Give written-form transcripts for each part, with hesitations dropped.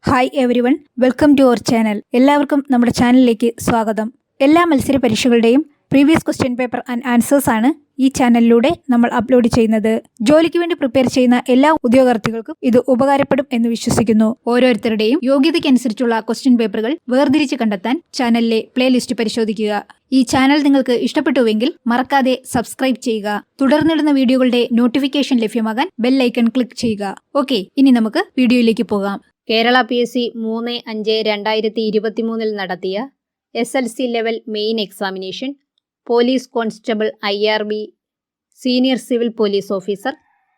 Hi everyone, welcome to our channel. എല്ലാവർക്കും നമ്മുടെ ചാനലിലേക്ക് സ്വാഗതം. എല്ലാ മത്സര പരീക്ഷകളുടെയും previous question paper and answers ആണ് ഈ ചാനലിലൂടെ നമ്മൾ അപ്ലോഡ് ചെയ്യുന്നത്. ജോലിക്ക് വേണ്ടി പ്രിപ്പയർ ചെയ്യുന്ന എല്ലാ ഉദ്യോഗാർത്ഥികൾക്കും ഇത് ഉപകാരപ്പെടും എന്ന് വിശ്വസിക്കുന്നു. ഓരോരുത്തരുടെയും യോഗ്യതയ്ക്കനുസരിച്ചുള്ള ക്വസ്റ്റ്യൻ പേപ്പറുകൾ വേർതിരിച്ച് കണ്ടെത്താൻ ചാനലിലെ പ്ലേലിസ്റ്റ് പരിശോധിക്കുക. ഈ ചാനൽ നിങ്ങൾക്ക് ഇഷ്ടപ്പെട്ടുവെങ്കിൽ മറക്കാതെ സബ്സ്ക്രൈബ് ചെയ്യുക. തുടർന്നിടുന്ന വീഡിയോകളുടെ നോട്ടിഫിക്കേഷൻ ലഭ്യമാകാൻ ബെൽ ഐക്കൺ ക്ലിക്ക് ചെയ്യുക. ഓക്കെ, ഇനി നമുക്ക് വീഡിയോയിലേക്ക് പോകാം. കേരള PSC 3/5/2023 നടത്തിയ SLC level main examination, police constable, IRB, senior civil police officer,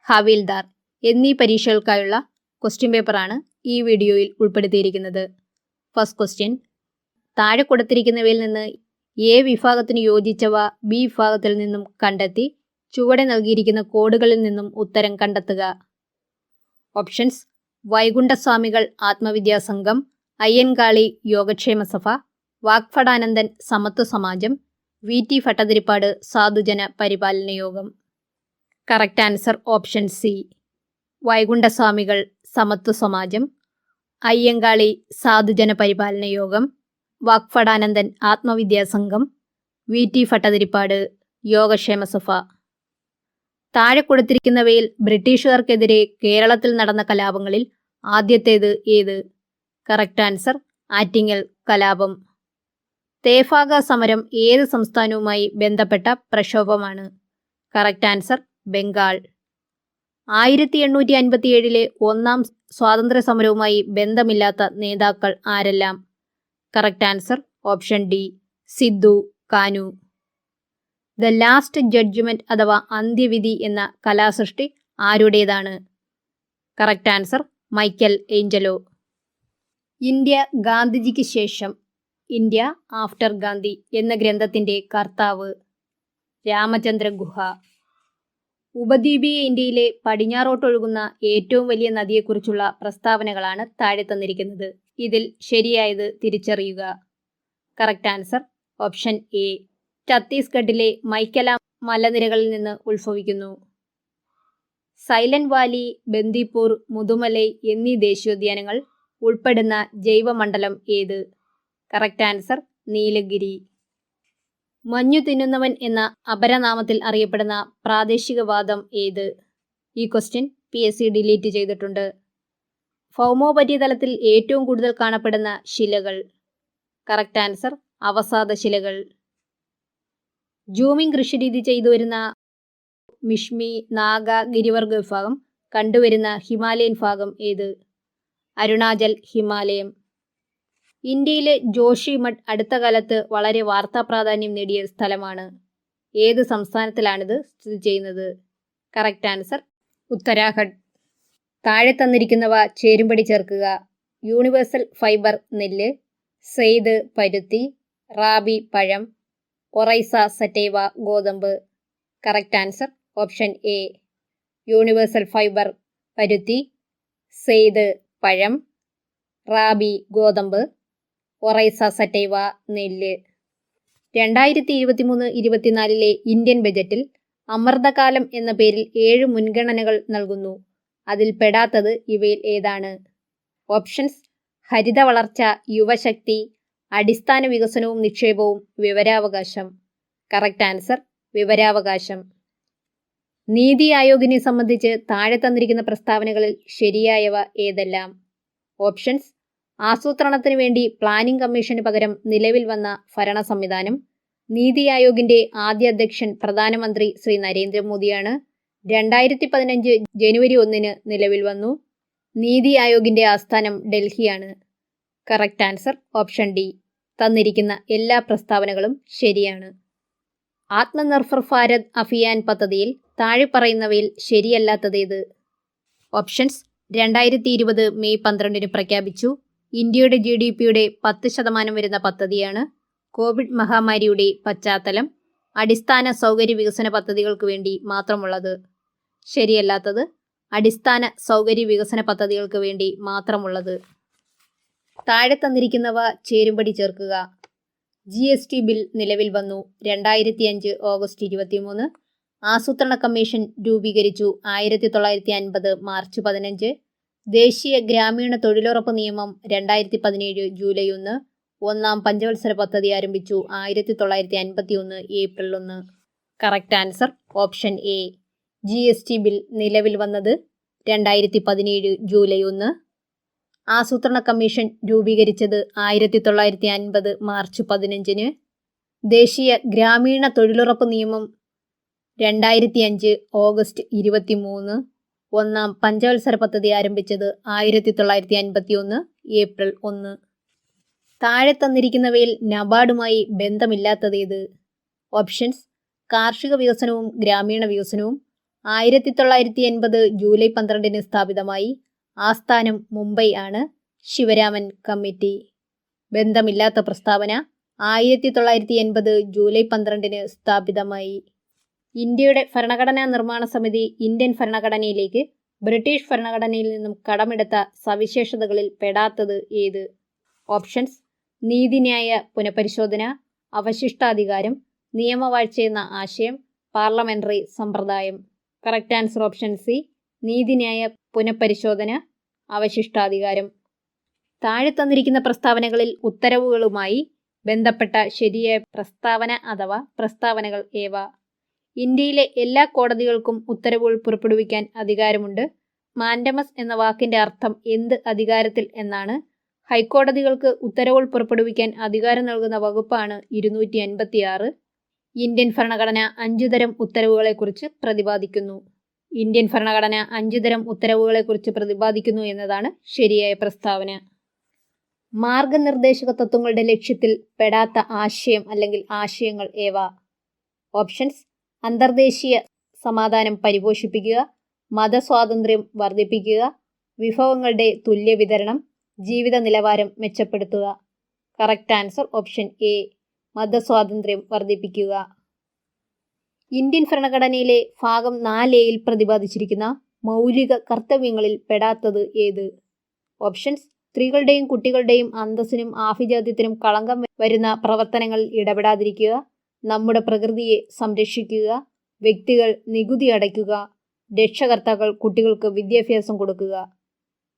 havildar എന്നീ പരീക്ഷകൾക്കായുള്ള ക്വസ്റ്റ്യൻ പേപ്പറാണ് ഈ വീഡിയോയിൽ ഉൾപ്പെടുത്തിയിരിക്കുന്നത്. ഫസ്റ്റ് ക്വസ്റ്റ്യൻ: താഴെ കൊടുത്തിരിക്കുന്നവയിൽ നിന്ന് A വിഭാഗത്തിന് യോജിച്ചവ B വിഭാഗത്തിൽ നിന്നും കണ്ടെത്തി ചുവടെ നൽകിയിരിക്കുന്ന കോഡുകളിൽ നിന്നും ഉത്തരം കണ്ടെത്തുക. ഓപ്ഷൻസ്: വൈകുണ്ഠസ്വാമികൾ ആത്മവിദ്യാസംഘം, അയ്യൻകാളി യോഗക്ഷേമ സഭ, വാഗ്ഭടാനന്ദൻ സമത്വ സമാജം, VT ഭട്ടതിരിപ്പാട് സാധുജന പരിപാലന യോഗം. കറക്റ്റ് ആൻസർ ഓപ്ഷൻ സി, വൈകുണ്ഠസ്വാമികൾ സമത്വ സമാജം, അയ്യങ്കാളി സാധുജന പരിപാലന യോഗം, വാഗ്ഭടാനന്ദൻ ആത്മവിദ്യാസംഘം, VT ഭട്ടതിരിപ്പാട് യോഗക്ഷേമ സഭ. താഴെ കൊടുത്തിരിക്കുന്നവയിൽ ബ്രിട്ടീഷുകാർക്കെതിരെ കേരളത്തിൽ നടന്ന കലാപങ്ങളിൽ ആദ്യത്തേത് ഏത്? കറക്റ്റ് ആൻസർ ആറ്റിങ്ങൽ കലാപം. തേഫാഗ സമരം ഏത് സംസ്ഥാനവുമായി ബന്ധപ്പെട്ട പ്രക്ഷോഭമാണ്? Correct answer Bengal. 1857 ഒന്നാം സ്വാതന്ത്ര്യ സമരവുമായി ബന്ധമില്ലാത്ത നേതാക്കൾ ആരെല്ലാം? Correct answer option D, Sidhu Kanhu. The last judgement അഥവാ അന്ത്യവിധി എന്ന കലാസൃഷ്ടി ആരുടേതാണ്? Correct answer Michelangelo. India ഗാന്ധിജിക്ക് ശേഷം, ഇന്ത്യ ആഫ്റ്റർ ഗാന്ധി എന്ന ഗ്രന്ഥത്തിന്റെ കർത്താവ്? രാമചന്ദ്ര ഗുഹ. ഉപദ്വീപീയ ഇന്ത്യയിലെ പടിഞ്ഞാറോട്ടൊഴുകുന്ന ഏറ്റവും വലിയ നദിയെക്കുറിച്ചുള്ള പ്രസ്താവനകളാണ് താഴെ തന്നിരിക്കുന്നത്. ഇതിൽ ശരിയായത് തിരിച്ചറിയുക. കറക്റ്റ് ആൻസർ ഓപ്ഷൻ എ, ഛത്തീസ്ഗഡിലെ മൈക്കല മലനിരകളിൽ നിന്ന് ഉത്ഭവിക്കുന്നു. സൈലന്റ് വാലി, ബന്ദിപ്പൂർ, മുതുമലൈ എന്നീ ദേശീയോദ്യാനങ്ങൾ ഉൾപ്പെടുന്ന ജൈവമണ്ഡലം ഏത്? Correct answer Nilgiri. മഞ്ഞു തിന്നുന്നവൻ എന്ന അപരനാമത്തിൽ അറിയപ്പെടുന്ന പ്രാദേശികവാദം ഏത്? ഈ ക്വസ്റ്റ്യൻ PSC ഡിലീറ്റ് ചെയ്തിട്ടുണ്ട്. ഭൗമോപരിതലത്തിൽ ഏറ്റവും കൂടുതൽ കാണപ്പെടുന്ന ശിലകൾ? കറക്റ്റ് ആൻസർ അവസാദ ശിലകൾ. ജൂമിംഗ് കൃഷിരീതി ചെയ്തുവരുന്ന മിഷ്മി, നാഗ, ഗിരിവർഗ വിഭാഗം കണ്ടുവരുന്ന ഹിമാലയൻ ഭാഗം ഏത്? അരുണാചൽ ഹിമാലയം. ഇന്ത്യയിലെ ജോഷിമഠ് അടുത്ത കാലത്ത് വളരെ വാർത്താ പ്രാധാന്യം നേടിയ സ്ഥലമാണ്. ഏത് സംസ്ഥാനത്തിലാണിത് സ്ഥിതി ചെയ്യുന്നത്? Correct answer Uttarakhand. താഴെ തന്നിരിക്കുന്നവ ചേരുംപടി ചേർക്കുക. യൂണിവേഴ്സൽ ഫൈബർ നെല്ല്, സെയ്ദ് പരുത്തി, റാബി പഴം, ഒറൈസ സറ്റൈവ ഗോതമ്പ്. Correct answer option A, universal fibre പരുത്തി, സെയ്ദ് പഴം, റാബി ഗോതമ്പ്, ഒറൈസ സറ്റൈവ നെല്ല്. 2023-24 ഇന്ത്യൻ ബജറ്റിൽ അമൃതകാലം എന്ന പേരിൽ 7 മുൻഗണനകൾ നൽകുന്നു. അതിൽ പെടാത്തത് ഇവയിൽ ഏതാണ്? ഓപ്ഷൻസ്: ഹരിത വളർച്ച, യുവശക്തി, അടിസ്ഥാന വികസനവും നിക്ഷേപവും, വിവരാവകാശം. Correct answer വിവരാവകാശം. നീതി ആയോഗിനെ സംബന്ധിച്ച് താഴെ തന്നിരിക്കുന്ന പ്രസ്താവനകളിൽ ശരിയായവ ഏതെല്ലാം? ഓപ്ഷൻസ്: ആസൂത്രണത്തിന് വേണ്ടി പ്ലാനിംഗ് കമ്മീഷന് പകരം നിലവിൽ വന്ന ഭരണ സംവിധാനം. നീതി ആയോഗിന്റെ ആദ്യ അധ്യക്ഷൻ പ്രധാനമന്ത്രി ശ്രീ നരേന്ദ്രമോദിയാണ്. 2015 ജനുവരി 1 നിലവിൽ വന്നു. നീതി ആയോഗിന്റെ ആസ്ഥാനം ഡൽഹിയാണ്. Correct answer option D. തന്നിരിക്കുന്ന എല്ലാ പ്രസ്താവനകളും ശരിയാണ്. ആത്മനിർഭർ ഭാരത് അഭിയാൻ പദ്ധതിയിൽ താഴെ പറയുന്നവയിൽ ശരിയല്ലാത്തതേത്? ഓപ്ഷൻസ്: 2020 മെയ് 12 പ്രഖ്യാപിച്ചു. ഇന്ത്യയുടെ GDPയുടെ 10% വരുന്ന പദ്ധതിയാണ്. കോവിഡ് മഹാമാരിയുടെ പശ്ചാത്തലം. അടിസ്ഥാന സൗകര്യ വികസന പദ്ധതികൾക്ക് വേണ്ടി മാത്രമുള്ളത്. ശരിയല്ലാത്തത് അടിസ്ഥാന സൗകര്യ വികസന പദ്ധതികൾക്ക് വേണ്ടി മാത്രമുള്ളത്. താഴെ തന്നിരിക്കുന്നവ ചേരുംപടി ചേർക്കുക. GST ബിൽ നിലവിൽ വന്നു. 2005 ഓഗസ്റ്റ് 23. ആസൂത്രണ കമ്മീഷൻ രൂപീകരിച്ചു 1950 മാർച്ച് 15. ദേശീയ ഗ്രാമീണ തൊഴിലുറപ്പ് നിയമം 2017 ജൂലൈ 1. ഒന്നാം പഞ്ചവത്സര പദ്ധതി ആരംഭിച്ചു 1951 April 1. Correct answer option A. GST bill നിലവിൽ വന്നത് 2017 ജൂലൈ 1. ആസൂത്രണ കമ്മീഷൻ രൂപീകരിച്ചത് 1950 മാർച്ച് 15. ദേശീയ ഗ്രാമീണ തൊഴിലുറപ്പ് നിയമം 2005 ഓഗസ്റ്റ് 23. ഒന്നാം പഞ്ചവത്സര പദ്ധതി ആരംഭിച്ചത് 1951 ഏപ്രിൽ 1. താഴെ തന്നിരിക്കുന്നവയിൽ നബാർഡുമായി ബന്ധമില്ലാത്തതേത്? ഓപ്ഷൻസ്: കാർഷിക വികസനവും ഗ്രാമീണ വികസനവും. 1980 ജൂലൈ 12 സ്ഥാപിതമായി. ആസ്ഥാനം മുംബൈ ആണ്. ശിവരാമൻ കമ്മിറ്റി. ബന്ധമില്ലാത്ത പ്രസ്താവന: 1980 ജൂലൈ 12 സ്ഥാപിതമായി. ഇന്ത്യയുടെ ഭരണഘടനാ നിർമ്മാണ സമിതി ഇന്ത്യൻ ഭരണഘടനയിലേക്ക് ബ്രിട്ടീഷ് ഭരണഘടനയിൽ നിന്നും കടമെടുത്ത സവിശേഷതകളിൽ പെടാത്തത് ഏത്? ഓപ്ഷൻസ്: നീതിന്യായ പുനഃപരിശോധന, അവശിഷ്ടാധികാരം, നിയമവാഴ്ചയെന്ന ആശയം, പാർലമെന്ററി സമ്പ്രദായം. Correct answer option C. നീതിന്യായ പുനഃപരിശോധന, അവശിഷ്ടാധികാരം. താഴെ തന്നിരിക്കുന്ന പ്രസ്താവനകളിൽ ഉത്തരവുകളുമായി ബന്ധപ്പെട്ട ശരിയായ പ്രസ്താവന അഥവാ പ്രസ്താവനകൾ ഏവ? ഇന്ത്യയിലെ എല്ലാ കോടതികൾക്കും ഉത്തരവുകൾ പുറപ്പെടുവിക്കാൻ അധികാരമുണ്ട്. മാൻഡമസ് എന്ന വാക്കിന്റെ അർത്ഥം എന്ത് അധികാരത്തിൽ എന്നാണ്. ഹൈക്കോടതികൾക്ക് ഉത്തരവുകൾ പുറപ്പെടുവിക്കാൻ അധികാരം നൽകുന്ന വകുപ്പാണ് 256. ഇന്ത്യൻ ഭരണഘടന 5 തരം ഉത്തരവുകളെക്കുറിച്ച് പ്രതിപാദിക്കുന്നു. ഇന്ത്യൻ ഭരണഘടന 5 തരം ഉത്തരവുകളെക്കുറിച്ച് പ്രതിപാദിക്കുന്നു എന്നതാണ് ശരിയായ പ്രസ്താവന. മാർഗനിർദ്ദേശക തത്വങ്ങളുടെ ലക്ഷ്യത്തിൽ പെടാത്ത ആശയം അല്ലെങ്കിൽ ആശയങ്ങൾ ഏവ? ഓപ്ഷൻസ്: അന്തർദേശീയ സമാധാനം പരിപോഷിപ്പിക്കുക, മതസ്വാതന്ത്ര്യം വർദ്ധിപ്പിക്കുക, വിഭവങ്ങളുടെ തുല്യ വിതരണം, ജീവിത നിലവാരം മെച്ചപ്പെടുത്തുക. Correct answer option A. മതസ്വാതന്ത്ര്യം വർദ്ധിപ്പിക്കുക. ഇന്ത്യൻ ഭരണഘടനയിലെ ഭാഗം 4A പ്രതിപാദിച്ചിരിക്കുന്ന മൗലിക കർത്തവ്യങ്ങളിൽ പെടാത്തത് ഏത്? ഓപ്ഷൻസ്: സ്ത്രീകളുടെയും കുട്ടികളുടെയും അന്തസ്സിനും ആഭിജാത്യത്തിനും കളങ്കം വരുന്ന പ്രവർത്തനങ്ങളിൽ ഇടപെടാതിരിക്കുക, നമ്മുടെ പ്രകൃതിയെ സംരക്ഷിക്കുക, വ്യക്തികൾ നികുതി അടയ്ക്കുക, രക്ഷകർത്താക്കൾ കുട്ടികൾക്ക് വിദ്യാഭ്യാസം കൊടുക്കുക.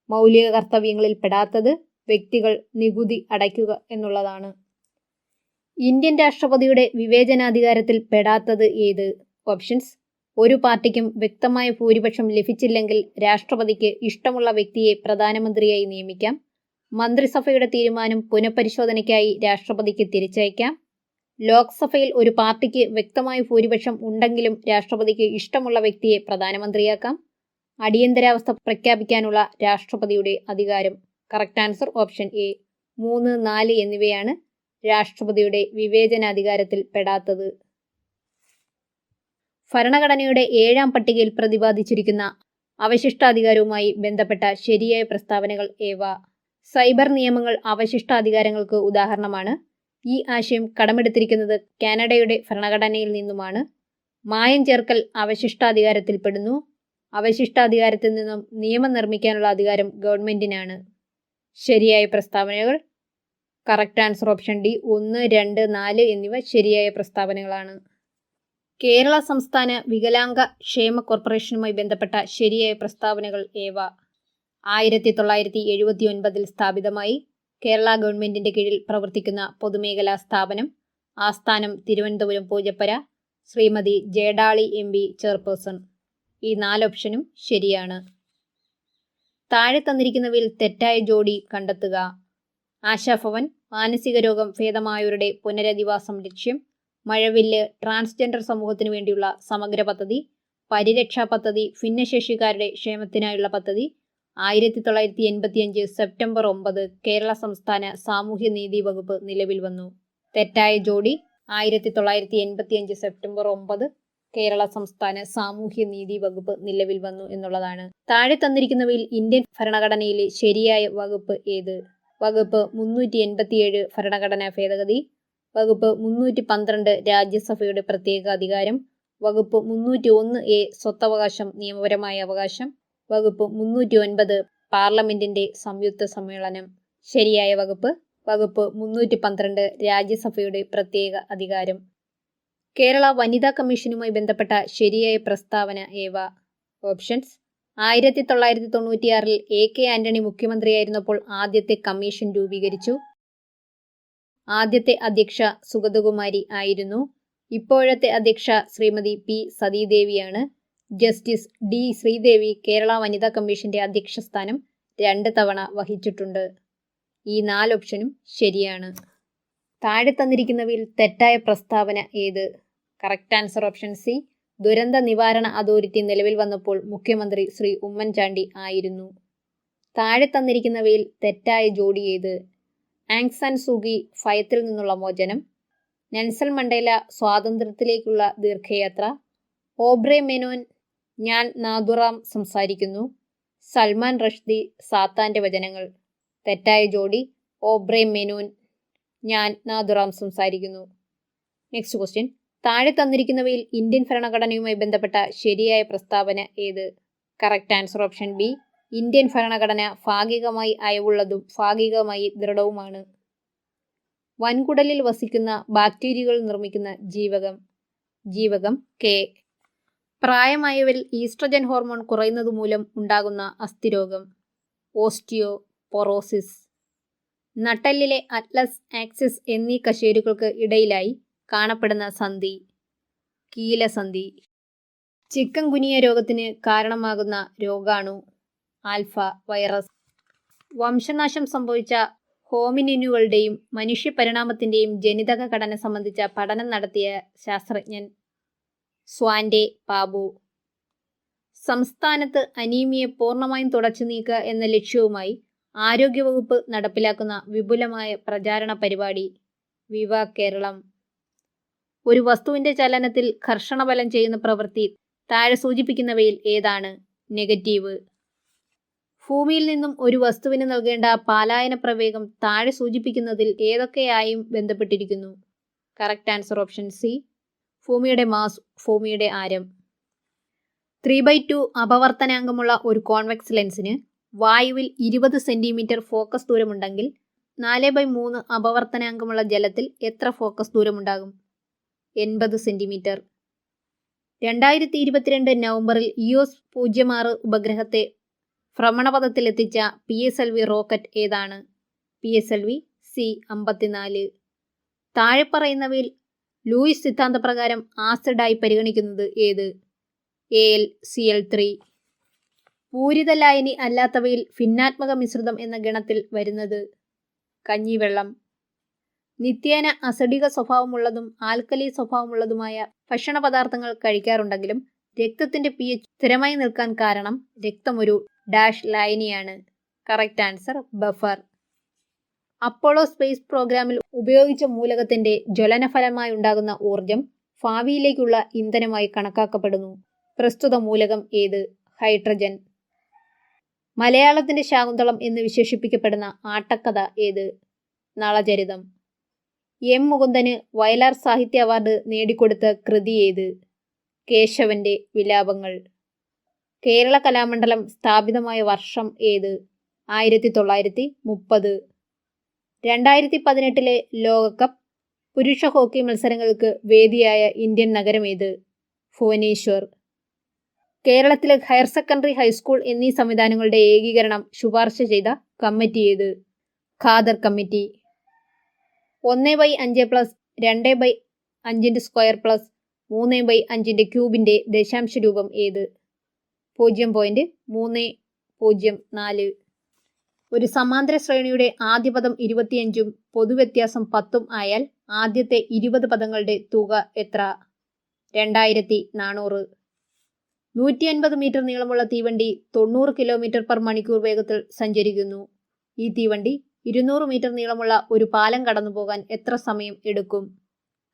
മൗലിക കർത്തവ്യങ്ങളിൽ പെടാത്തത് വ്യക്തികൾ നികുതി അടയ്ക്കുക എന്നുള്ളതാണ്. ഇന്ത്യൻ രാഷ്ട്രപതിയുടെ വിവേചനാധികാരത്തിൽ പെടാത്തത് ഏത്? ഓപ്ഷൻസ്: ഒരു പാർട്ടിക്കും വ്യക്തമായ ഭൂരിപക്ഷം ലഭിച്ചില്ലെങ്കിൽ രാഷ്ട്രപതിക്ക് ഇഷ്ടമുള്ള വ്യക്തിയെ പ്രധാനമന്ത്രിയായി നിയമിക്കാം. മന്ത്രിസഭയുടെ തീരുമാനം പുനഃപരിശോധനയ്ക്കായി രാഷ്ട്രപതിക്ക് തിരിച്ചയക്കാം. ലോക്സഭയിൽ ഒരു പാർട്ടിക്ക് വ്യക്തമായ ഭൂരിപക്ഷം ഉണ്ടെങ്കിലും രാഷ്ട്രപതിക്ക് ഇഷ്ടമുള്ള വ്യക്തിയെ പ്രധാനമന്ത്രിയാക്കാം. അടിയന്തരാവസ്ഥ പ്രഖ്യാപിക്കാനുള്ള രാഷ്ട്രപതിയുടെ അധികാരം. Correct answer option A. 3, 4 എന്നിവയാണ് രാഷ്ട്രപതിയുടെ വിവേചനാധികാരത്തിൽ പെടാത്തത്. ഭരണഘടനയുടെ 7ാം പട്ടികയിൽ പ്രതിപാദിച്ചിരിക്കുന്ന അവശിഷ്ടാധികാരവുമായി ബന്ധപ്പെട്ട ശരിയായ പ്രസ്താവനകൾ ഏവ? സൈബർ നിയമങ്ങൾ അവശിഷ്ടാധികാരങ്ങൾക്ക് ഉദാഹരണമാണ്. ഈ ആശയം കടമെടുത്തിരിക്കുന്നത് കാനഡയുടെ ഭരണഘടനയിൽ നിന്നുമാണ്. മായം ചേർക്കൽ അവശിഷ്ടാധികാരത്തിൽപ്പെടുന്നു. അവശിഷ്ടാധികാരത്തിൽ നിന്നും നിയമം നിർമ്മിക്കാനുള്ള അധികാരം ഗവൺമെന്റിനാണ്. ശരിയായ പ്രസ്താവനകൾ. Correct answer option D. 1, 2, 4 എന്നിവ ശരിയായ പ്രസ്താവനകളാണ്. കേരള സംസ്ഥാന വികലാംഗ ക്ഷേമ കോർപ്പറേഷനുമായി ബന്ധപ്പെട്ട ശരിയായ പ്രസ്താവനകൾ ഏവ? 1979 സ്ഥാപിതമായി. കേരള ഗവൺമെന്റിന്റെ കീഴിൽ പ്രവർത്തിക്കുന്ന പൊതുമേഖലാ സ്ഥാപനം. ആസ്ഥാനം തിരുവനന്തപുരം പൂജപ്പര. ശ്രീമതി ജേഡാളി MP ചെയർപേഴ്സൺ. ഈ 4 ഓപ്ഷനും ശരിയാണ്. താഴെ തന്നിരിക്കുന്നവയിൽ തെറ്റായ ജോഡി കണ്ടെത്തുക. ആശാഭവൻ മാനസിക രോഗം ഭേദമായവരുടെ പുനരധിവാസം ലക്ഷ്യം. മഴവില്ല് ട്രാൻസ്ജെൻഡർ സമൂഹത്തിനു വേണ്ടിയുള്ള സമഗ്ര പദ്ധതി. പരിരക്ഷാ പദ്ധതി ഭിന്നശേഷിക്കാരുടെ ക്ഷേമത്തിനായുള്ള പദ്ധതി. 1985 സെപ്റ്റംബർ 9 കേരള സംസ്ഥാന സാമൂഹ്യനീതി വകുപ്പ് നിലവിൽ വന്നു. തെറ്റായ ജോഡി 1985 സെപ്റ്റംബർ 9 കേരള സംസ്ഥാന സാമൂഹ്യനീതി വകുപ്പ് നിലവിൽ വന്നു എന്നുള്ളതാണ്. താഴെ തന്നിരിക്കുന്നവയിൽ ഇന്ത്യൻ ഭരണഘടനയിലെ ശരിയായ വകുപ്പ് ഏത്? വകുപ്പ് 387 ഭരണഘടനാ ഭേദഗതി. വകുപ്പ് 312 രാജ്യസഭയുടെ പ്രത്യേക അധികാരം. വകുപ്പ് 301A സ്വത്തവകാശം നിയമപരമായ അവകാശം. വകുപ്പ് 309 പാർലമെന്റിന്റെ സംയുക്ത സമ്മേളനം. ശരിയായ വകുപ്പ് വകുപ്പ് 312 രാജ്യസഭയുടെ പ്രത്യേക അധികാരം. കേരള വനിതാ കമ്മീഷനുമായി ബന്ധപ്പെട്ട ശരിയായ പ്രസ്താവന ഏവ? ഓപ്ഷൻസ്: 1996 AK ആന്റണി മുഖ്യമന്ത്രിയായിരുന്നപ്പോൾ ആദ്യത്തെ കമ്മീഷൻ രൂപീകരിച്ചു. ആദ്യത്തെ അധ്യക്ഷ സുഗതകുമാരി ആയിരുന്നു. ഇപ്പോഴത്തെ അധ്യക്ഷ ശ്രീമതി P. സതീദേവിയാണ്. Justice D. ശ്രീദേവി കേരള വനിതാ കമ്മീഷന്റെ അധ്യക്ഷ സ്ഥാനം 2 തവണ വഹിച്ചിട്ടുണ്ട്. ഈ 4 ഓപ്ഷനും ശരിയാണ്. താഴെ തന്നിരിക്കുന്നവയിൽ തെറ്റായ പ്രസ്താവന ഏത്? Correct answer option C. ദുരന്ത നിവാരണ അതോറിറ്റി നിലവിൽ വന്നപ്പോൾ മുഖ്യമന്ത്രി ശ്രീ ഉമ്മൻചാണ്ടി ആയിരുന്നു. താഴെ തന്നിരിക്കുന്നവയിൽ തെറ്റായ ജോഡി ഏത്? ആങ് സാൻ സൂകി ഭയത്തിൽ നിന്നുള്ള മോചനം, നെൽസൺ മണ്ടേല സ്വാതന്ത്ര്യത്തിലേക്കുള്ള ദീർഘയാത്ര, ഓബ്രെ മെനോൻ ഞാൻ നാഥുറാം സംസാരിക്കുന്നു, സൽമാൻ റഷ്ദി സാത്താന്റെ വചനങ്ങൾ. തെറ്റായ ജോഡി ഓബ്രെ മെനോൻ ഞാൻ നാഥുറാം സംസാരിക്കുന്നു. Next question. താഴെ തന്നിരിക്കുന്നവയിൽ ഇന്ത്യൻ ഭരണഘടനയുമായി ബന്ധപ്പെട്ട ശരിയായ പ്രസ്താവന ഏത്? Correct answer option B. Indian ഭരണഘടന ഭാഗികമായി അയവുള്ളതും ഭാഗികമായി ദൃഢവുമാണ്. വൻകുടലിൽ വസിക്കുന്ന ബാക്ടീരിയകൾ നിർമ്മിക്കുന്ന ജീവകം. ജീവകം കെ. പ്രായമായവരിൽ ഈസ്ട്രജൻ ഹോർമോൺ കുറയുന്നതുമൂലം ഉണ്ടാകുന്ന അസ്ഥിരോഗം. ഓസ്റ്റിയോപൊറോസിസ്. നട്ടെല്ലിലെ അറ്റ്ലസ് ആക്സിസ് എന്നീ കശേരുക്കൾക്ക് ഇടയിലായി കാണപ്പെടുന്ന സന്ധി. കീലസന്ധി. ചിക്കൻ ഗുനിയ രോഗത്തിന് കാരണമാകുന്ന രോഗാണു. Alpha virus. വംശനാശം സംഭവിച്ച ഹോമിനിനുകളുടെയും മനുഷ്യ പരിണാമത്തിന്റെയും ജനിതക ഘടന സംബന്ധിച്ച പഠനം നടത്തിയ ശാസ്ത്രജ്ഞൻ. സ്വാൻഡെ ബാബു. സംസ്ഥാനത്ത് അനീമിയ പൂർണ്ണമായും തുടച്ചു നീക്കുക എന്ന ലക്ഷ്യവുമായി ആരോഗ്യവകുപ്പ് നടപ്പിലാക്കുന്ന വിപുലമായ പ്രചാരണ പരിപാടി. വിവ കേരളം. ഒരു വസ്തുവിന്റെ ചലനത്തിൽ ഘർഷണബലം ചെയ്യുന്ന പ്രവൃത്തി താഴെ സൂചിപ്പിക്കുന്നവയിൽ ഏതാണ്? നെഗറ്റീവ്. ഭൂമിയിൽ നിന്നും ഒരു വസ്തുവിന് നൽകേണ്ട പാലായന പ്രവേഗം താഴെ സൂചിപ്പിക്കുന്നതിൽ ഏതൊക്കെയായും ബന്ധപ്പെട്ടിരിക്കുന്നു? Correct answer option C. ഭൂമിയുടെ മാസ്, ഭൂമിയുടെ ആരം. 3/2 അപവർത്തനാങ്കമുള്ള ഒരു കോൺവെക്സ് ലെൻസിന് വായുവിൽ 20 സെന്റിമീറ്റർ ഫോക്കസ് ദൂരമുണ്ടെങ്കിൽ 4/3 അപവർത്തനാങ്കമുള്ള ജലത്തിൽ എത്ര ഫോക്കസ് ദൂരമുണ്ടാകും? 80 സെന്റിമീറ്റർ. 2022 നവംബറിൽ EOS 06 ഉപഗ്രഹത്തെ ഭ്രമണപഥത്തിലെത്തിച്ച PSLV റോക്കറ്റ് ഏതാണ്? PSLV C-54. താഴെ പറയുന്നവയിൽ ലൂയിസ് സിദ്ധാന്തപ്രകാരം ആസിഡായി പരിഗണിക്കുന്നത് ഏത്? AlCl3. പൂരിത ലായനി അല്ലാത്തവയിൽ ഭിന്നാത്മക മിശ്രിതം എന്ന ഗണത്തിൽ വരുന്നത്? കഞ്ഞിവെള്ളം. നിത്യേന അസിഡിക സ്വഭാവമുള്ളതും ആൽക്കലി സ്വഭാവമുള്ളതുമായ ഭക്ഷണ പദാർത്ഥങ്ങൾ കഴിക്കാറുണ്ടെങ്കിലും രക്തത്തിന്റെ pH സ്ഥിരമായി നിൽക്കാൻ കാരണം രക്തം ഒരു ഡാഷ് ലായനിയാണ്. Correct answer buffer. Apollo space പ്രോഗ്രാമിൽ ഉപയോഗിച്ച മൂലകത്തിന്റെ ജ്വലനഫലമായി ഉണ്ടാകുന്ന ഊർജം ഭാവിയിലേക്കുള്ള ഇന്ധനമായി കണക്കാക്കപ്പെടുന്നു. പ്രസ്തുത മൂലകം ഏത്? ഹൈഡ്രജൻ. മലയാളത്തിന്റെ ശാകുന്തളം എന്ന് വിശേഷിപ്പിക്കപ്പെടുന്ന ആട്ടക്കഥ ഏത്? നളചരിതം. M. മുകുന്ദന് വയലാർ സാഹിത്യ അവാർഡ് നേടിക്കൊടുത്ത കൃതി ഏത്? കേശവന്റെ വിലാപങ്ങൾ. കേരള കലാമണ്ഡലം സ്ഥാപിതമായ വർഷം ഏത്? 1930. 2018 ലോകകപ്പ് പുരുഷ ഹോക്കി മത്സരങ്ങൾക്ക് വേദിയായ ഇന്ത്യൻ നഗരം ഏത്? ഭുവനേശ്വർ. കേരളത്തിലെ ഹയർ സെക്കൻഡറി, ഹൈസ്കൂൾ എന്നീ സംവിധാനങ്ങളുടെ ഏകീകരണം ശുപാർശ ചെയ്ത കമ്മിറ്റി ഏത്? Khader committee. 1/5 plus 2/5 square plus 3/5 ക്യൂബിന്റെ ദശാംശ രൂപം ഏത്? 0.304. ഒരു സമാന്തര ശ്രേണിയുടെ ആദ്യ പദം 25ഉം പൊതുവ്യത്യാസം 10ഉം ആയാൽ ആദ്യത്തെ 20 പദങ്ങളുടെ തുക എത്ര? 2400. 150 മീറ്റർ നീളമുള്ള തീവണ്ടി 90 km/മണിക്കൂർ വേഗത്തിൽ സഞ്ചരിക്കുന്നു. ഈ തീവണ്ടി 200 മീറ്റർ നീളമുള്ള ഒരു പാലം കടന്നുപോകാൻ എത്ര സമയം എടുക്കും?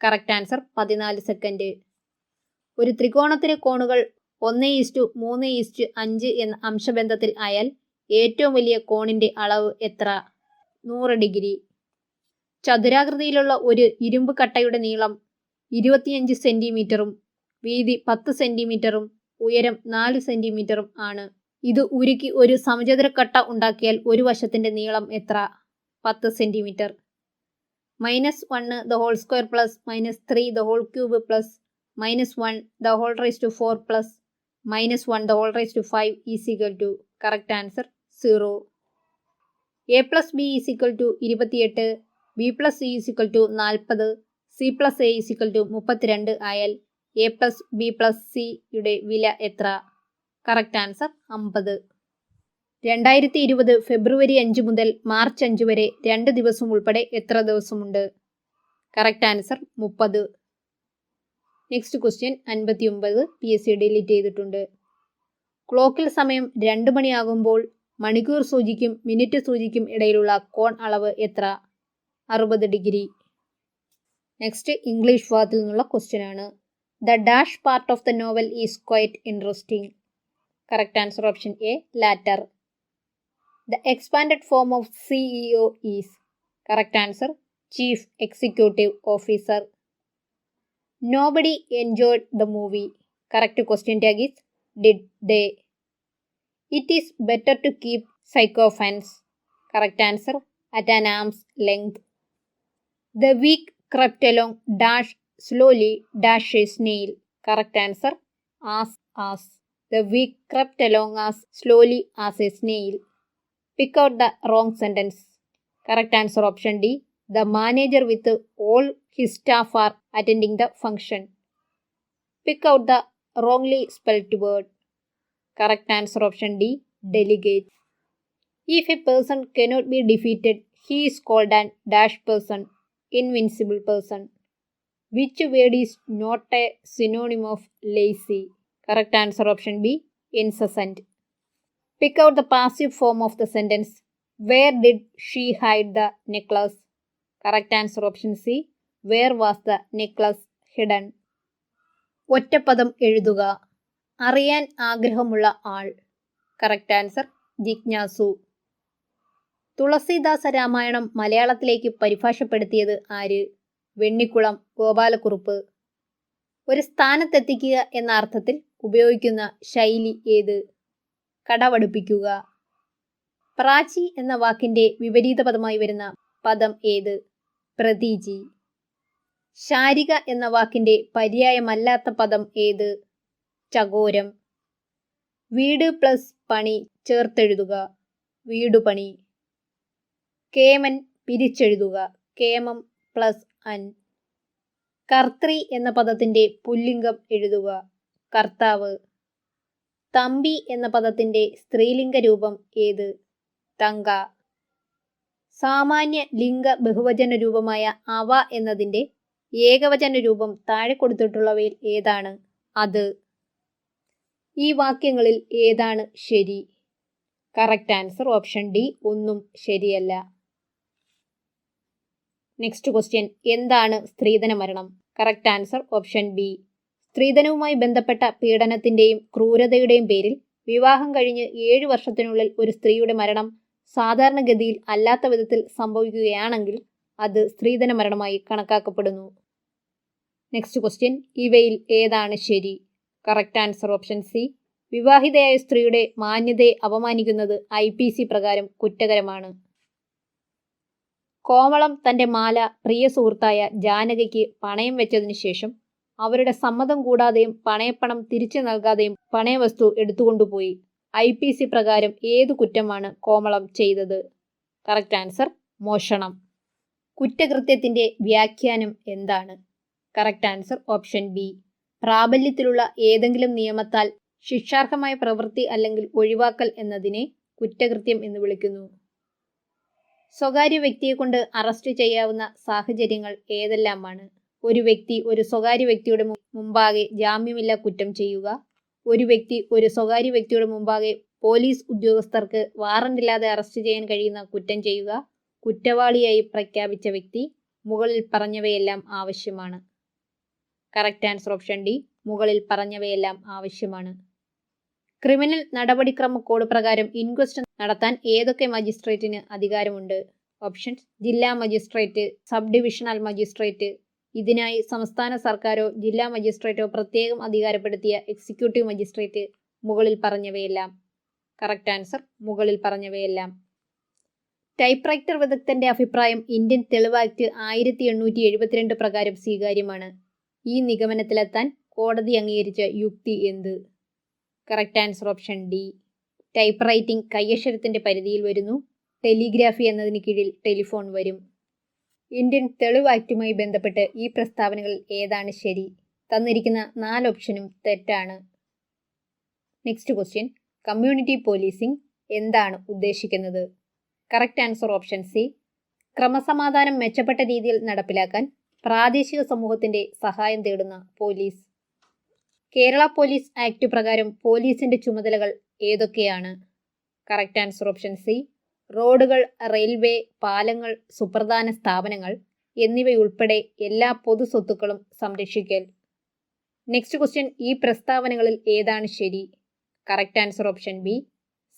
Correct answer 14 second. ഒരു ത്രികോണത്തിലെ കോണുകൾ 1:3:5 എന്ന അംശബന്ധത്തിൽ ആയാൽ ഏറ്റവും വലിയ കോണിന്റെ അളവ് എത്ര? 100 ഡിഗ്രി. ചതുരാകൃതിയിലുള്ള ഒരു ഇരുമ്പ് കട്ടയുടെ നീളം 25 സെന്റിമീറ്ററും വീതി 10 സെന്റിമീറ്ററും ഉയരം 4 സെന്റിമീറ്ററും ആണ്. ഇത് ഉരുക്കി ഒരു സമചതുരക്കട്ട ഉണ്ടാക്കിയാൽ ഒരു വശത്തിന്റെ നീളം എത്ര? 10 centimetre. -1² plus -3³ plus -1 4 plus -1 the whole raised to 5 is equal to, correct answer 0. a plus b is equal to 28, b plus c is equal to 40, c plus a is equal to 32 ആയാൽ a plus b plus c യുടെ വില എത്ര? Correct answer 50. 2020 ഫെബ്രുവരി 5 മുതൽ March 5 വരെ 2 ദിവസം ഉൾപ്പെടെ എത്ര ദിവസമുണ്ട്? Correct answer 30. Next question 59 PSC delete ചെയ്തിട്ടുണ്ട്. ക്ലോക്കിൽ സമയം 2 മണിയാകുമ്പോൾ മണിക്കൂർ സൂചിക്കും മിനിറ്റ് സൂചിക്കും ഇടയിലുള്ള കോൺ അളവ് എത്ര? 60 ഡിഗ്രി. നെക്സ്റ്റ് ഇംഗ്ലീഷ് ഭാഗത്തിൽ നിന്നുള്ള ക്വസ്റ്റ്യൻ ആണ്. The dash part of the novel is quite interesting. Correct answer option A latter. The expanded form of CEO is. Correct answer chief executive officer. Nobody enjoyed the movie. Correct question tag is did they. It is better to keep sycophants. Correct answer at an arm's length. The week crept along dash slowly dash a snail. Correct answer as. The week crept along as slowly as a snail. Pick out the wrong sentence. Correct answer option D. The manager with all his staff are attending the function. Pick out the wrongly spelled word. Correct answer option D. Delegate. If a person cannot be defeated, he is called an dash person, invincible person. Which word is not a synonym of lazy? Correct answer option B. Incessant. Pick out the passive form of the sentence. Where did she hide the necklace? Correct answer option C. Where was the necklace hidden? ഒറ്റപ്പദം എഴുതുക. അറിയാൻ ആഗ്രഹമുള്ള ആൾ. Correct answer ജിജ്ഞാസു. തുളസീദാസ രാമായണം മലയാളത്തിലേക്ക് പരിഭാഷപ്പെടുത്തിയത് ആര്? വെണ്ണിക്കുളം ഗോപാലക്കുറുപ്പ്. ഒരു സ്ഥാനത്തെത്തിക്കുക എന്ന അർത്ഥത്തിൽ ഉപയോഗിക്കുന്ന ശൈലി ഏത്? കടവടുപ്പിക്കുക. പ്രാചി എന്ന വാക്കിന്റെ വിപരീത പദമായി വരുന്ന പദം ഏത്? പ്രതീചി. ശാരിക എന്ന വാക്കിന്റെ പര്യായമല്ലാത്ത പദം ഏത്? ചകോരം. വീട് പ്ലസ് പണി ചേർത്തെഴുതുക. വീടുപണി. കേമൻ പിരിച്ചെഴുതുക. കേമം പ്ലസ് അൻ. കർത്തൃ എന്ന പദത്തിന്റെ പുല്ലിംഗം എഴുതുക. കർത്താവ്. തമ്പി എന്ന പദത്തിന്റെ സ്ത്രീലിംഗ രൂപം ഏത്? തങ്ക. സാമാന്യ ലിംഗ ബഹുവചന രൂപമായ അവ എന്നതിന്റെ ഏകവചന രൂപം താഴെ കൊടുത്തിട്ടുള്ളവയിൽ ഏതാണ്? അത്. ഈ വാക്യങ്ങളിൽ ഏതാണ് ശരി? കറക്റ്റ് ആൻസർ ഓപ്ഷൻ ഡി ഒന്നും ശരിയല്ല. Next question. എന്താണ് സ്ത്രീധന മരണം? Correct answer option B. സ്ത്രീധനവുമായി ബന്ധപ്പെട്ട പീഡനത്തിന്റെയും ക്രൂരതയുടെയും പേരിൽ വിവാഹം കഴിഞ്ഞ് 7 വർഷത്തിനുള്ളിൽ ഒരു സ്ത്രീയുടെ മരണം സാധാരണഗതിയിൽ അല്ലാത്ത വിധത്തിൽ സംഭവിക്കുകയാണെങ്കിൽ അത് സ്ത്രീധന മരണമായി കണക്കാക്കപ്പെടുന്നു. Next question. ഇവയിൽ ഏതാണ് ശരി? Correct answer option C. വിവാഹിതയായ സ്ത്രീയുടെ മാന്യതയെ അപമാനിക്കുന്നത് IPC പ്രകാരം കുറ്റകരമാണ്. കോമളം തന്റെ മാല പ്രിയ സുഹൃത്തായ ജാനകിക്ക് പണയം വെച്ചതിനു ശേഷം അവരുടെ സമ്മതം കൂടാതെയും പണയപ്പണം തിരിച്ചു നൽകാതെയും പണയവസ്തു എടുത്തുകൊണ്ടുപോയി. IPC പ്രകാരം ഏതു കുറ്റമാണ് കോമളം ചെയ്തത്? കറക്റ്റ് ആൻസർ മോഷണം. കുറ്റകൃത്യത്തിന്റെ വ്യാഖ്യാനം എന്താണ്? Correct answer option B. പ്രാബല്യത്തിലുള്ള ഏതെങ്കിലും നിയമത്താൽ ശിക്ഷാർഹമായ പ്രവൃത്തി അല്ലെങ്കിൽ ഒഴിവാക്കൽ എന്നതിനെ കുറ്റകൃത്യം എന്ന് വിളിക്കുന്നു. സ്വകാര്യ വ്യക്തിയെ കൊണ്ട് അറസ്റ്റ് ചെയ്യാവുന്ന സാഹചര്യങ്ങൾ ഏതെല്ലാമാണ്? ഒരു വ്യക്തി ഒരു സ്വകാര്യ വ്യക്തിയുടെ മുമ്പാകെ ജാമ്യമില്ലാ കുറ്റം ചെയ്യുക. ഒരു വ്യക്തി ഒരു സ്വകാര്യ വ്യക്തിയുടെ മുമ്പാകെ പോലീസ് ഉദ്യോഗസ്ഥർക്ക് വാറന്റില്ലാതെ അറസ്റ്റ് ചെയ്യാൻ കഴിയുന്ന കുറ്റം ചെയ്യുക. കുറ്റവാളിയായി പ്രഖ്യാപിച്ച വ്യക്തി. മുകളിൽ പറഞ്ഞവയെല്ലാം ആവശ്യമാണ്. Correct answer option D. മുകളിൽ പറഞ്ഞവയെല്ലാം ആവശ്യമാണ്. ക്രിമിനൽ നടപടിക്രമ കോഡ് പ്രകാരം ഇൻക്വസ്റ്റ് നടത്താൻ ഏതൊക്കെ മജിസ്ട്രേറ്റിന് അധികാരമുണ്ട്? ഓപ്ഷൻസ്. ജില്ലാ മജിസ്ട്രേറ്റ്, സബ് ഡിവിഷണൽ മജിസ്ട്രേറ്റ്. ഇതിനായി സംസ്ഥാന സർക്കാരോ ജില്ലാ മജിസ്ട്രേറ്റോ പ്രത്യേകം അധികാരപ്പെടുത്തിയ എക്സിക്യൂട്ടീവ് മജിസ്ട്രേറ്റ്. മുകളിൽ പറഞ്ഞവയെല്ലാം. കറക്റ്റ് ആൻസർ മുകളിൽ പറഞ്ഞവയെല്ലാം. ടൈപ്പ്റൈറ്റർ വിദഗ്ധന്റെ അഭിപ്രായം ഇന്ത്യൻ തെളിവ് ആക്ട് 1872 പ്രകാരം സ്വീകാര്യമാണ്. ഈ നിഗമനത്തിലെത്താൻ കോടതി അംഗീകരിച്ച യുക്തി എന്ത്? Correct answer option D. Type writing കൈയക്ഷരത്തിൻ്റെ പരിധിയിൽ വരുന്നു. ടെലിഗ്രാഫി എന്നതിന് കീഴിൽ ടെലിഫോൺ വരും. ഇന്ത്യൻ തെളിവ് ആക്ടുമായി ബന്ധപ്പെട്ട് ഈ പ്രസ്താവനകളിൽ ഏതാണ് ശരി? തന്നിരിക്കുന്ന 4 ഓപ്ഷനും തെറ്റാണ്. Next question. കമ്മ്യൂണിറ്റി പോലീസിംഗ് എന്താണ് ഉദ്ദേശിക്കുന്നത്? Correct answer option C. ക്രമസമാധാനം മെച്ചപ്പെട്ട രീതിയിൽ നടപ്പിലാക്കാൻ പ്രാദേശിക സമൂഹത്തിന്റെ സഹായം തേടുന്ന പോലീസ്. കേരള പോലീസ് ആക്ട് പ്രകാരം പോലീസിന്റെ ചുമതലകൾ ഏതൊക്കെയാണ്? Correct answer option C. റോഡുകൾ, റെയിൽവേ, പാലങ്ങൾ, സുപ്രധാന സ്ഥാപനങ്ങൾ എന്നിവയുൾപ്പെടെ എല്ലാ പൊതു സ്വത്തുക്കളും സംരക്ഷിക്കൽ. Next question. ഈ പ്രസ്താവനകളിൽ ഏതാണ് ശരി? Correct answer option B.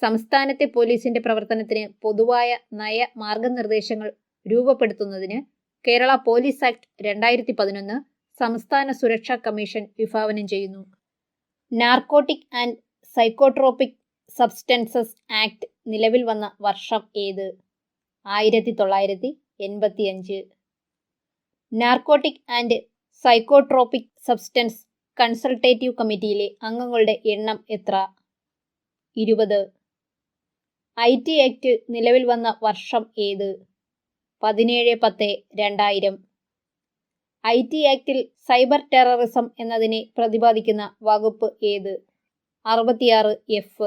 സംസ്ഥാനത്തെ പോലീസിന്റെ പ്രവർത്തനത്തിന് പൊതുവായ നയ മാർഗനിർദ്ദേശങ്ങൾ രൂപപ്പെടുത്തുന്നതിന് കേരള പോലീസ് ആക്ട് 2011 സംസ്ഥാന സുരക്ഷാ കമ്മീഷൻ വിഭാവനം ചെയ്യുന്നു. Narcotic and psychotropic substances act നിലവിൽ വന്ന വർഷം ഏത്? 1985. Narcotic and psychotropic substance consultative കമ്മിറ്റിയിലെ അംഗങ്ങളുടെ എണ്ണം എത്ര? 20. IT ആക്ട് നിലവിൽ വന്ന വർഷം ഏത്? 17/10/2000. IT ആക്ടിൽ സൈബർ ടെററിസം എന്നതിനെ പ്രതിപാദിക്കുന്ന വകുപ്പ് ഏത്? 66F.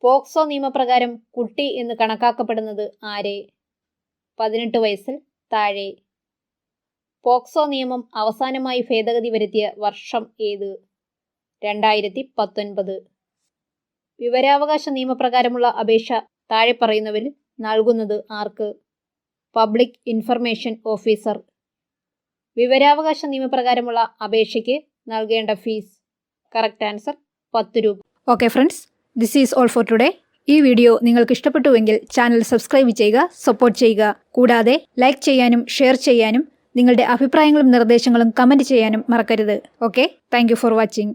പോക്സോ നിയമപ്രകാരം കുട്ടി എന്ന് കണക്കാക്കപ്പെടുന്നത് ആരെ? 18 വയസ്സിൽ താഴെ. പോക്സോ നിയമം അവസാനമായി ഭേദഗതി വരുത്തിയ വർഷം ഏത്? 2019. വിവരാവകാശ നിയമപ്രകാരമുള്ള അപേക്ഷ താഴെ പറയുന്നവരിൽ നൽകുന്നത് ആർക്ക്? Public information officer. വിവരാവകാശ നിയമപ്രകാരമുള്ള അപേക്ഷയ്ക്ക് നൽകേണ്ട ഫീസ്? കറക്റ്റ് ആൻസർ 10 രൂപ. Okay friends, this is all for today. ഈ വീഡിയോ നിങ്ങൾക്ക് ഇഷ്ടപ്പെട്ടുവെങ്കിൽ ചാനൽ സബ്സ്ക്രൈബ് ചെയ്യുക, സപ്പോർട്ട് ചെയ്യുക. കൂടാതെ ലൈക്ക് ചെയ്യാനും ഷെയർ ചെയ്യാനും നിങ്ങളുടെ അഭിപ്രായങ്ങളും നിർദ്ദേശങ്ങളും കമൻറ്റ് ചെയ്യാനും മറക്കരുത്. Okay, thank you for watching.